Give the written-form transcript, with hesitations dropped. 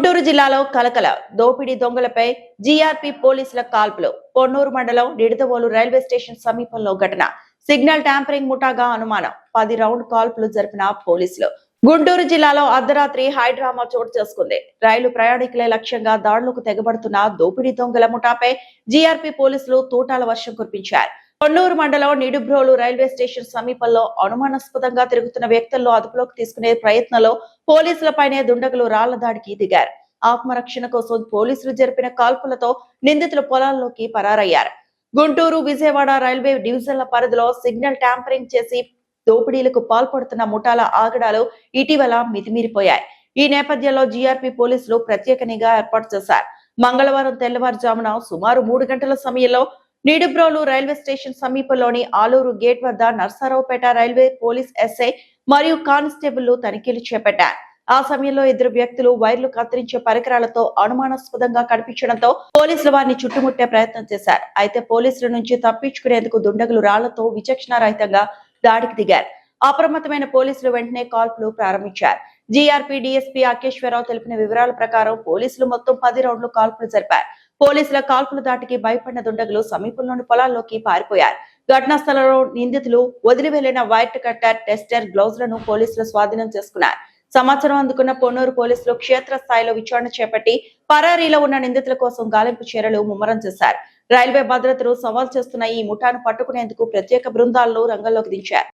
గుంటూరు జిల్లాలో కలకల దోపిడీ దొంగలపై జీఆర్పీ పోలీసుల కాల్పులు. పొన్నూరు మండలం నిడదవోలు రైల్వే స్టేషన్ సమీపంలో ఘటన. సిగ్నల్ ట్యాంపరింగ్ ముఠాగా అనుమానం. 10 రౌండ్ కాల్పులు జరిపిన పోలీసులు. గుంటూరు జిల్లాలో అర్ధరాత్రి హైడ్రామా చోటు చేసుకుంది. రైలు ప్రయాణికులే లక్ష్యంగా దాడులకు తెగబడుతున్న దోపిడీ దొంగల ముఠాపై జీఆర్పీ పోలీసులు తూటాల వర్షం కురిపించారు. పొన్నూరు మండలం నిడుబ్రోలు రైల్వే స్టేషన్ సమీపంలో అనుమానాస్పదంగా తిరుగుతున్న వ్యక్తులను అదుపులోకి తీసుకునే ప్రయత్నంలో పోలీసులపైనే దుండగులు రాళ్ల దాడికి దిగారు. ఆత్మరక్షణ కోసం పోలీసులు జరిపిన కాల్పులతో నిందితులు పొలాల్లోకి పరారయ్యారు. గుంటూరు విజయవాడ రైల్వే డివిజన్ల పరిధిలో సిగ్నల్ ట్యాంపరింగ్ చేసి దోపిడీలకు పాల్పడుతున్న ముఠాల ఆగడాలు ఇటీవల మితిమీరిపోయాయి. ఈ నేపథ్యంలో జీఆర్పీ పోలీసులు ప్రత్యేక నిఘా ఏర్పాటు చేశారు. మంగళవారం తెల్లవారుజామున సుమారు 3 గంటల సమయంలో నిడుబ్రోలు రైల్వే స్టేషన్ సమీపంలోని ఆలూరు గేట్ వద్ద నర్సారావుపేట రైల్వే పోలీస్ ఎస్ఐ మరియు కానిస్టేబుల్ తనిఖీలు చేపట్టారు. ఆ సమయంలో 2 వ్యక్తులు వైర్లు కత్తిరించే పరికరాలతో అనుమానాస్పదంగా కనిపించడంతో పోలీసులు వారిని చుట్టుముట్టే ప్రయత్నం చేశారు. అయితే పోలీసుల నుంచి తప్పించుకునేందుకు దుండగులు రాళ్లతో విచక్షణారహితంగా దాడికి దిగారు. అప్రమత్తమైన పోలీసులు వెంటనే కాల్పులు ప్రారంభించారు. జీఆర్పీ డీఎస్పీ అకేశ్వరరావు తెలిపిన వివరాల ప్రకారం పోలీసులు మొత్తం 10 రౌండ్లు కాల్పులు జరిపారు. పోలీసుల కాల్పుల దాటికి భయపడిన దుండగులు సమీపంలోని పొలాల్లోకి పారిపోయారు. ఘటనా స్థలంలో నిందితులు వదిలి వెళ్లిన వైట్ కట్టర్, టెస్టర్, గ్లౌజ్లను పోలీసులు స్వాధీనం చేసుకున్నారు. సమాచారం అందుకున్న పొన్నూరు పోలీసులు క్షేత్రస్థాయిలో విచారణ చేపట్టి పరారీలో ఉన్న నిందితుల కోసం గాలింపు చర్యలు ముమ్మరం చేశారు. రైల్వే భద్రతను సవాల్ చేస్తున్న ఈ ముఠాను పట్టుకునేందుకు ప్రత్యేక బృందాలను రంగంలోకి దించారు.